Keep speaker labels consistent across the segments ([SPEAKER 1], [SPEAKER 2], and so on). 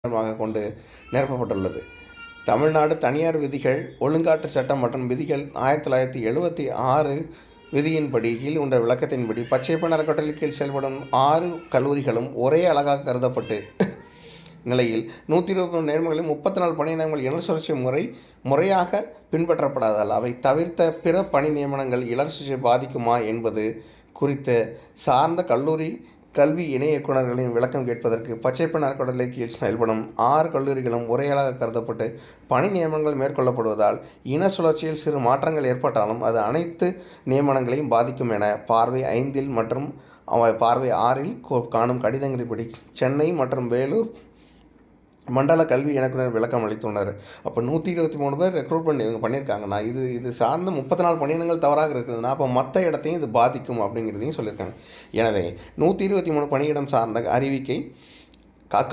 [SPEAKER 1] கொண்டு நிரப்பப்பட்டுள்ளது. தமிழ்நாடு தனியார் விதிகள் ஒழுங்காற்று சட்டம் மற்றும் விதிகள் 1976 விதியின்படி கீழ் உள்ள விளக்கத்தின்படி பச்சையப்பன் அறக்கட்டளை கீழ் செயல்படும் 6 கல்லூரிகளும் ஒரே அலகாக கருதப்பட்டு நிலையில் 120 நேர்மங்களில் 34 பணி நியமனங்கள் இளர் சுழற்சி முறையாக பின்பற்றப்படாதால் அவை தவிர்த்த பிற பணி நியமனங்கள் இளர் சுழற்சியை பாதிக்குமா என்பது குறித்த சார்ந்த கல்லூரி கல்வி இணை இயக்குநர்களின் விளக்கம் கேட்பதற்கு பச்சையப்பன் அறக்கட்டளை கீழ் செயல்படும் 6 கல்லூரிகளும் ஒரேயாக கருதப்பட்டு பணி நியமனங்கள் மேற்கொள்ளப்படுவதால் இன சுழற்சியில் சிறு மாற்றங்கள் ஏற்பட்டாலும் அது அனைத்து நியமனங்களையும் பாதிக்கும் என பார்வை 5 மற்றும் பார்வை 6 காணும் கடிதங்களின்படி சென்னை மற்றும் வேலூர் மண்டல கல்வி இயக்குனர் விளக்கம் அளித்துள்ளனர். அப்போ 123 பேர் ரெக்ரூட் பண்ணியிருக்காங்கன்னா இது சார்ந்த 34 பணியிடங்கள் தவறாக இருக்குதுன்னா அப்போ மற்ற இடத்தையும் இது பாதிக்கும் அப்படிங்கிறதையும் சொல்லியிருக்காங்க. எனவே 123 பணியிடம் சார்ந்த அறிவிக்கை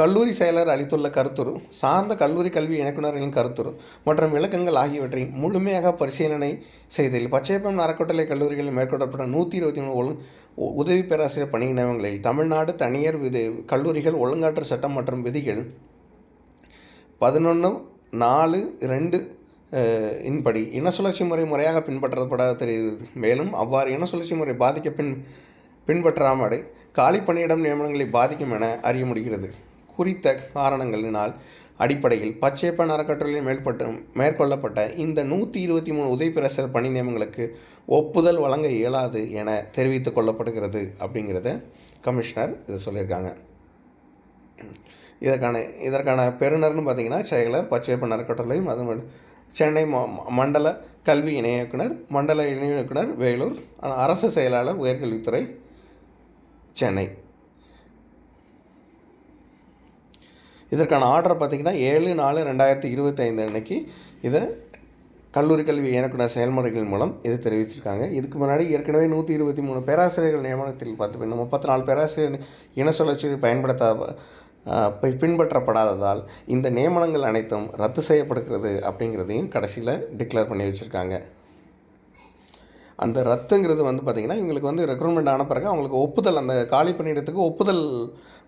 [SPEAKER 1] கல்லூரி செயலர் அளித்துள்ள கருத்துரு சார்ந்த கல்லூரி கல்வி இயக்குநர்களின் கருத்துரு மற்றும் விளக்கங்கள் ஆகியவற்றை முழுமையாக பரிசீலனை செய்ததில் பச்சையப்பன் அறக்கட்டளை கல்லூரிகளில் மேற்கொள்ளப்பட்ட 123 உதவி பேராசிரியர் பணி நியமனங்களில் தமிழ்நாடு தனியார் கல்லூரிகள் ஒழுங்காற்று சட்டம் மற்றும் விதிகள் 11(4)(2) இன்படி இன சுழற்சி முறையாக பின்பற்றப்படாத தெரிகிறது. மேலும் அவ்வாறு இன சுழற்சி முறை பாதிக்க பின்பற்றாமல் காலி பணியிடம் நியமனங்களை பாதிக்கும் என அறிய முடிகிறது. குறித்த காரணங்களினால் அடிப்படையில் பச்சையப்பன் அறக்கட்டளையில் மேற்கொள்ளப்பட்ட இந்த 123 உதவி பேராசிரியர் பணி நியமனங்களுக்கு ஒப்புதல் வழங்க இயலாது என தெரிவித்துக் கொள்ளப்படுகிறது அப்படிங்கிறத கமிஷனர் இதை சொல்லியிருக்காங்க. இதற்கான பெறுநர்னு பார்த்திங்கன்னா செயலர் பச்சையப்பன் அறக்கட்டளையும் அது சென்னை மண்டல கல்வி இணை இயக்குனர் மண்டல இணை இயக்குனர் வேலூர் அரசு செயலாளர் உயர்கல்வித்துறை சென்னை. இதற்கான ஆர்டர் பார்த்திங்கன்னா 7/4/2025 அன்னைக்கு இதை கல்லூரி கல்வி இயக்குனர் செயல்முறைகள் மூலம் இது தெரிவிச்சிருக்காங்க. இதுக்கு முன்னாடி ஏற்கனவே 123 பேராசிரியர்கள் நியமனத்தில் பார்த்து 34 பேராசிரியர் இன சுழற்சியை பின்பற்றப்படாததால் இந்த நியமனங்கள் அனைத்தும் ரத்து செய்யப்படுகிறது அப்படிங்கிறதையும் கடைசியில் டிக்ளேர் பண்ணி வச்சுருக்காங்க. அந்த ரத்துங்கிறது பார்த்திங்கன்னா இவங்களுக்கு ரெக்ரூட்மெண்ட் ஆன பிறகு அவங்களுக்கு ஒப்புதல் அந்த காலி பணியிடத்துக்கு ஒப்புதல்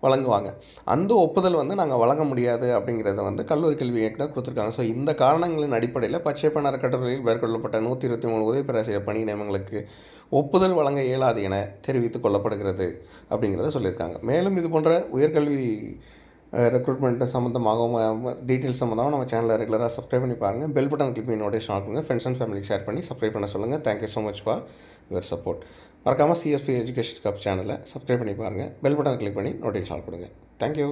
[SPEAKER 1] வழங்குவாங்க. அந்த ஒப்புதல் நாங்கள் வழங்க முடியாது அப்படிங்கிறத கல்லூரி கல்வி இயக்குனர் கொடுத்துருக்காங்க. ஸோ இந்த காரணங்களின் அடிப்படையில் பச்சையப்பன் அறக்கட்டளையில் மேற்கொள்ளப்பட்ட 123 உதவி பேராசிரியர் பணி நியமனங்களுக்கு ஒப்புதல் வழங்க இயலாது என தெரிவித்துக் கொள்ளப்படுகிறது அப்படிங்கிறத சொல்லியிருக்காங்க. மேலும் இது போன்ற உயர்கல்வி ரெக்ரூட்மெண்ட் சம்மந்தமாகவும் டீட்டெயில்ஸ் சம்மந்தமாக நம்ம சேனலில் ரெகுலராக சப்ஸ்கிரைப் பண்ணி பாருங்கள். பெல் பட்டன் கிளிக் பண்ணி நோட்டிஃபிகேஷன் ஆன் பண்ணுங்கள். ஃப்ரெண்ட்ஸ் அண்ட் ஃபேமிலிக்கு ஷேர் பண்ணி சப்ஸ்கிரைப் பண்ண சொல்லுங்கள். Thank you so much for your support. மறக்காமல் சிஎஸ்பி எஜுகேஷன் கப் சேனலை சப்ஸ்கிரைப் பண்ணி பாருங்கள். பெல் பட்டன் கிளிக் பண்ணி நோட்டிஃபிகேஷன் ஆன் பண்ணுங்கள். தேங்க்யூ.